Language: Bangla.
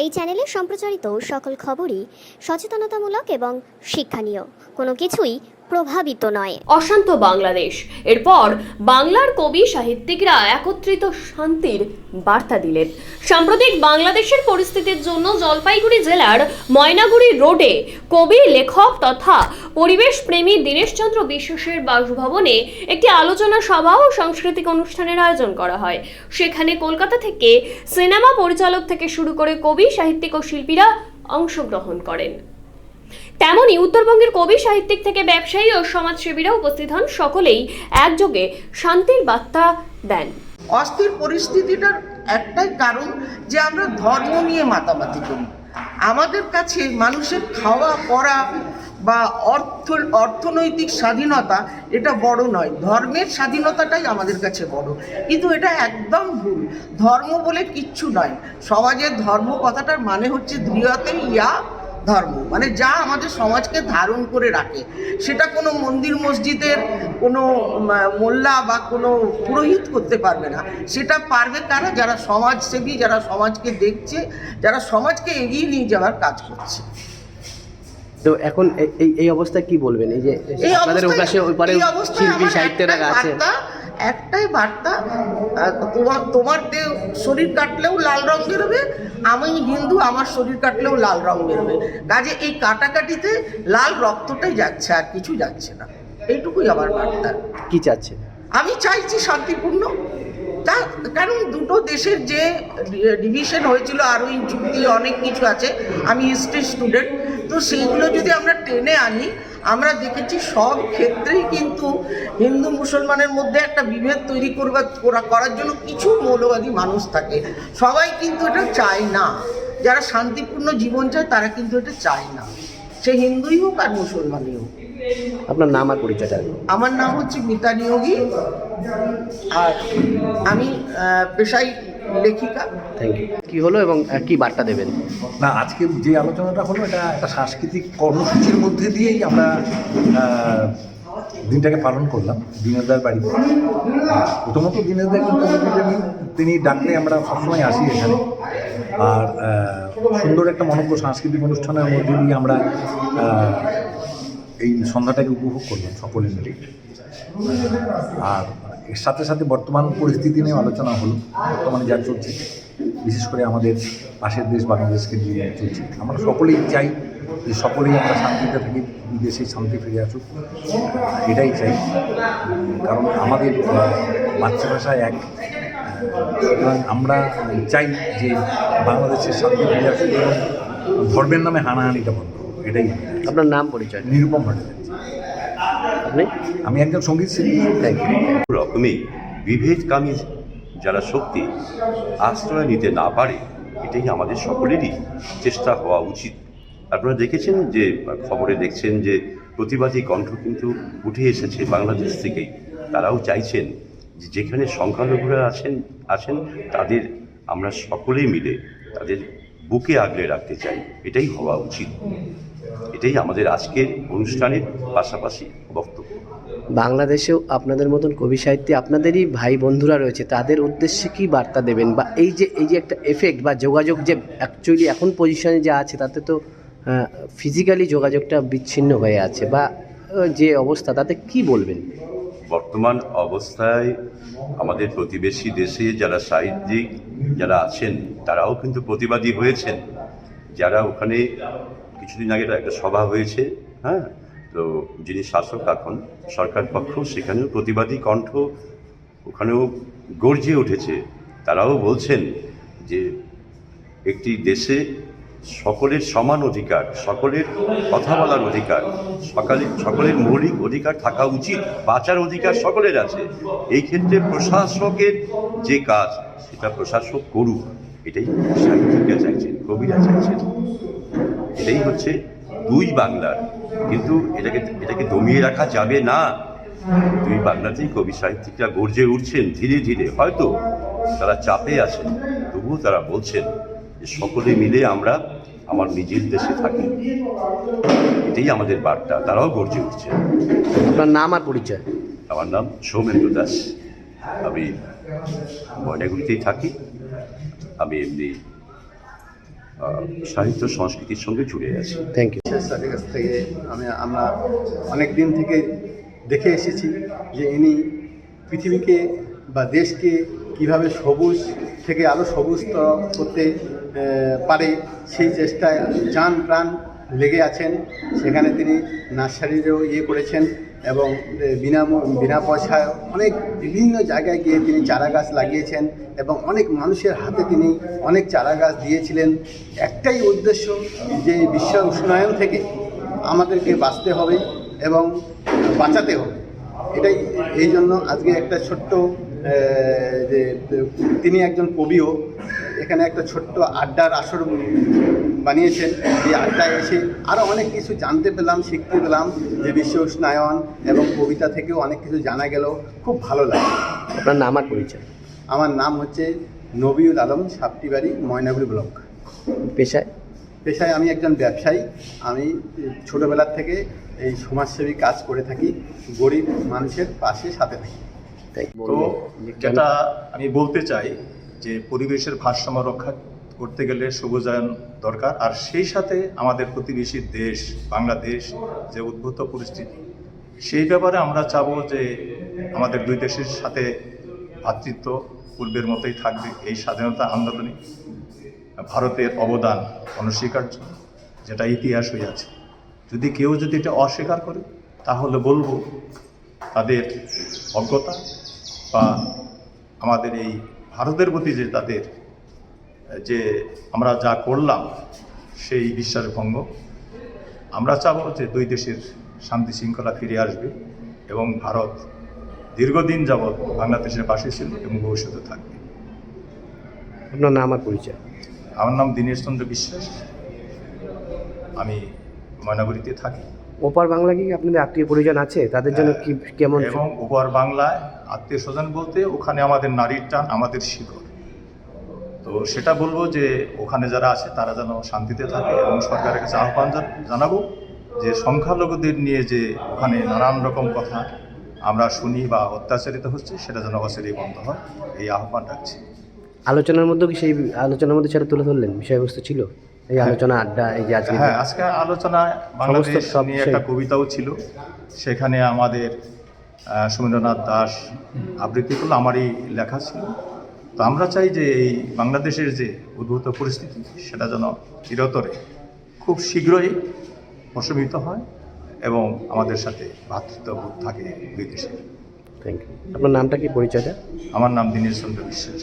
এই চ্যানেলে সম্প্রচারিত সকল খবরই সচেতনতামূলক এবং শিক্ষণীয়, কোনো কিছুই প্রভাবিত নয়। অশান্ত বাংলাদেশ, এরপর বাংলার কবি সাহিত্যিকরা একত্রিত শান্তির বার্তা দিলেন। সাম্প্রতিক বাংলাদেশের পরিস্থিতির জন্য জলপাইগুড়ি জেলার ময়নাগুড়ি রোডে কবি, লেখক তথা পরিবেশ প্রেমী দীনেশচন্দ্র বিশ্বাসের বাসভবনে একটি আলোচনা সভা ও সাংস্কৃতিক অনুষ্ঠানের আয়োজন করা হয়। সেখানে কলকাতা থেকে সিনেমা পরিচালক থেকে শুরু করে কবি, সাহিত্যিক ও শিল্পীরা অংশগ্রহণ করেন। তেমনি উত্তরবঙ্গের কবি, সাহিত্যিক থেকে ব্যবসায়ী ও সমাজসেবীরা উপস্থিত হন। সকলেই একযোগে শান্তির বার্তা দেন। অস্থির পরিস্থিতিটার একটাই কারণ যে আমরা ধর্ম নিয়ে মাতামাতি করি। আমাদের কাছে মানুষের খাওয়া পড়া বা অর্থনৈতিক স্বাধীনতা এটা বড় নয়, ধর্মের স্বাধীনতাটাই আমাদের কাছে বড়। কিন্তু এটা একদম ভুল। ধর্ম বলে কিচ্ছু নয়। সমাজের ধর্ম কথাটার মানে হচ্ছে ধৃয়তে ইয়া ধর্ম, মানে যা আমাদের সমাজকে ধারণ করে রাখে। সেটা কোনো মন্দির মসজিদের কোনো মোল্লা বা কোনো পুরোহিত করতে পারবে না। সেটা পারবে কারা? যারা সমাজসেবী, যারা সমাজকে দেখছে, যারা সমাজকে এগিয়ে নিয়ে যাওয়ার কাজ করছে। তো এখন এই অবস্থায় কি বলবেন? এই যে আপনাদের ওপাশে ওইপারে শিল্পী সাহিত্যেরা আছে, একটাই বার্তা, তোমার শরীর কাটলেও লাল রং বেরোবে, আমি হিন্দু, আমার শরীর কাটলেও লাল রং বেরোবে। কাজে এই কাটাকাটিতে লাল রক্তটাই যাচ্ছে, আর কিছু যাচ্ছে না। এইটুকুই আমার বার্তা। কি চাচ্ছে? আমি চাইছি শান্তিপূর্ণ, কারণ দুটো দেশের যে ডিভিশন হয়েছিল, আরও এই চুক্তি অনেক কিছু আছে। আমি হিস্ট্রি স্টুডেন্ট, তো সেইগুলো যদি আমরা টেনে আনি, আমরা দেখেছি সব ক্ষেত্রেই কিন্তু হিন্দু মুসলমানের মধ্যে একটা বিভেদ তৈরি করার জন্য কিছু মৌলবাদী মানুষ থাকে। সবাই কিন্তু এটা চায় না। যারা শান্তিপূর্ণ জীবন চায় তারা কিন্তু এটা চায় না, সে হিন্দুই হোক আর মুসলমানই হোক। আপনার নাম আর পরিচয়টা? আমার নাম হচ্ছে মিতা নিয়োগী, আর আমি পেশায় লেখিকা। Thank you. কি হলো এবং কি বার্তা দেবেন? না, আজকে যে আলোচনাটা হলো এটা একটা সাংস্কৃতিক কর্মসূচির মধ্যে দিয়েই আমরা দিনটাকে পালন করলাম দীনেশদার বাড়িতে। প্রথমত দীনেশদা কিন্তু তিনি ডাকলে আমরা সবসময় আসি এখানে, আর সুন্দর একটা মনোজ্ঞ সাংস্কৃতিক অনুষ্ঠানের মধ্যে দিয়ে আমরা এই সন্ধ্যাটাকে উপভোগ করলাম সকলে মিলে। আর এর সাথে সাথে বর্তমান পরিস্থিতি নিয়ে আলোচনা হলো, বর্তমানে যা চলছে, বিশেষ করে আমাদের পাশের দেশ বাংলাদেশকে নিয়ে চলছে। আমরা সকলেই চাই যে সকলেই আমরা শান্তিতে থাকি, বিদেশে শান্তি ফিরে আসুক, এটাই চাই। কারণ আমাদের মাতৃভাষা এক, সুতরাং আমরা চাই যে বাংলাদেশের শান্তি ফিরে আসুক এবং ধর্মের নামে হানাহানিটা বন্ধ। এটাই। আপনার নাম পরিচয়? নিরুপম ভট্টাচার্য। আপনি? আমি একজন সঙ্গীত শিল্পী। রকমই বিভেদকামী যারা শক্তি আশ্রয় নিতে না পারে, এটাই আমাদের সকলেরই চেষ্টা হওয়া উচিত। আপনারা দেখেছেন যে খবরে দেখছেন যে প্রতিবাদী কণ্ঠ কিন্তু উঠে এসেছে বাংলাদেশ থেকেই। তারাও চাইছেন যে যেখানে সংখ্যালঘুরা আছেন তাদের আমরা সকলেই মিলে তাদের বুকে আগলে রাখতে চাই। এটাই হওয়া উচিত। এটাই আমাদের আজকের অনুষ্ঠানের পাশাপাশি বক্তব্য। বাংলাদেশেও আপনাদের মতন কবি সাহিত্যে আপনাদেরই ভাই বন্ধুরা রয়েছে, তাদের উদ্দেশ্যে কি বার্তা দেবেন? বা এই যে একটা এফেক্ট বা যোগাযোগ যে অ্যাকচুয়ালি এখন পজিশনে যা আছে, তাতে তো ফিজিক্যালি যোগাযোগটা বিচ্ছিন্ন হয়ে আছে, বা যে অবস্থা, তাতে কি বলবেন? বর্তমান অবস্থায় আমাদের প্রতিবেশী দেশে যারা সাহিত্যিক যারা আছেন তারাও কিন্তু প্রতিবাদী হয়েছেন। যারা ওখানে কিছুদিন আগে একটা সভা হয়েছে, হ্যাঁ, তো যিনি শাসক এখন সরকার পক্ষ, সেখানেও প্রতিবাদী কণ্ঠ ওখানেও গর্জে উঠেছে। তারাও বলছেন যে একটি দেশে সকলের সমান অধিকার, সকলের কথা বলার অধিকার, সকলের মৌলিক অধিকার থাকা উচিত, বাঁচার অধিকার সকলের আছে। এই ক্ষেত্রে প্রশাসকের যে কাজ সেটা প্রশাসক করুক, এটাই সাহিত্যিকরা চাইছেন, কবিরা চাইছেন। এটাই হচ্ছে দুই বাংলার, কিন্তু এটাকে দমিয়ে রাখা যাবে না। দুই বাংলাতেই কবি সাহিত্যিকরা গর্জে উঠছেন ধীরে ধীরে। হয়তো তারা চাপে আছেন, তবুও তারা বলছেন যে সকলে মিলে আমরা আমার নিজের দেশে থাকি। এটাই আমাদের বার্তা। তারাও গর্জে উঠছে। আপনার নাম আর পরিচয়? আমার নাম সৌমেন্দ্র দাস, আমি ময়নাগুড়িতেই থাকি। আমি এমনি সাহিত্য সংস্কৃতির সঙ্গে জুড়ে আছে। Thank you. স্যারের কাছ থেকে আমরা অনেক দিন থেকে দেখে এসেছি যে ইনি পৃথিবীকে বা দেশকে কিভাবে সবুজ থেকে আরও সবুজতর করতে পারে সেই চেষ্টায় জান প্রাণ লেগে আছেন। সেখানে তিনি নার্সারিরও করেছেন এবং বিনা পয়সায় অনেক বিভিন্ন জায়গায় গিয়ে তিনি চারা গাছ লাগিয়েছেন এবং অনেক মানুষের হাতে তিনি অনেক চারা গাছ দিয়েছিলেন। একটাই উদ্দেশ্য যে বিশ্ব উষ্ণায়ন থেকে আমাদেরকে বাঁচতে হবে এবং বাঁচাতে হবে। এটাই এই জন্য আজকে একটা ছোট্ট যে তিনি একজন কবিও এখানে একটা ছোট্ট আড্ডার আসর বানিয়েছেন। এই আড্ডায় এসে আরও অনেক কিছু জানতে পেলাম, শিখতে পেলাম যে বিশ্ব উষ্ণায়ন এবং কবিতা থেকেও অনেক কিছু জানা গেল। খুব ভালো লাগে। আপনার নাম আর পরিচয়? আমার নাম হচ্ছে নবিউল আলম, সাপটিবাড়ি, ময়নাগুড়ি ব্লক। পেশায় আমি একজন ব্যবসায়ী। আমি ছোটোবেলার থেকে এই সমাজসেবী কাজ করে থাকি, গরিব মানুষের পাশে সাথে থাকি। তো যেটা আমি বলতে চাই যে পরিবেশের ভারসাম্য রক্ষা করতে গেলে সবুজায়ন দরকার, আর সেই সাথে আমাদের প্রতিবেশী দেশ বাংলাদেশ যে উদ্ভূত পরিস্থিতি, সেই ব্যাপারে আমরা চাবো যে আমাদের দুই দেশের সাথে ভ্রাতৃত্ব পূর্বের মতোই থাকবে। এই স্বাধীনতা আন্দোলনে ভারতের অবদান অনস্বীকার্য, যেটা ইতিহাস হয়ে আছে। যদি কেউ এটা অস্বীকার করে তাহলে বলবো তাদের অজ্ঞতা বা আমাদের এই ভারতের প্রতি যে তাদের যে আমরা যা করলাম সেই বিশ্বাসভঙ্গ। আমরা চাবো যে দুই দেশের শান্তি শৃঙ্খলা ফিরে আসবে এবং ভারত দীর্ঘদিন যাবৎ বাংলাদেশের পাশে ছিল এবং ভবিষ্যতে থাকবে। আপনার নাম আর পরিচয়? আমার নাম দীনেশ চন্দ্র বিশ্বাস, আমি ময়নাগুড়িতে থাকি। ওপার বাংলা কি আপনাদের আত্মীয় পরিজন আছে? তাদের জন্য কি কেমন? এবং ওপার বাংলায় আত্মীয় স্বজন বলতে ওখানে আমাদের নারীর টান, আমাদের শিকড়। তো সেটা বলবো যে ওখানে যারা আছে তারা যেন শান্তিতে থাকে এবং সরকারের কাছে আহ্বান জানাবো যে সংখ্যালঘুদের নিয়ে যে ওখানে নানান রকম কথা আমরা শুনি বা অত্যাচারিত হচ্ছে, সেটা যেন অচিরেই বন্ধ হয়, এই আহ্বান রাখছি। আলোচনার মধ্যে কি সেই আলোচনার মধ্যে সেটা তুলে ধরলেন? বিষয়বস্তু ছিল এই আলোচনা আড্ডা, এই যে আজকে? হ্যাঁ, আজকে আলোচনায় বাংলাদেশ নিয়ে একটা কবিতাও ছিল, সেখানে আমাদের সুমেন্দ্রনাথ দাস আবৃত্তি করলো, আমারই লেখা ছিল। তো আমরা চাই যে এই বাংলাদেশের যে উদ্ভূত পরিস্থিতি সেটা যেন চিরতরে খুব শীঘ্রই প্রশমিত হয় এবং আমাদের সাথে ভ্রাতৃত্ববোধ থাকে দুই দেশে। Thank you. আপনার নামটা কি, পরিচয়টা? আমার নাম দীনেশ চন্দ্র বিশ্বাস।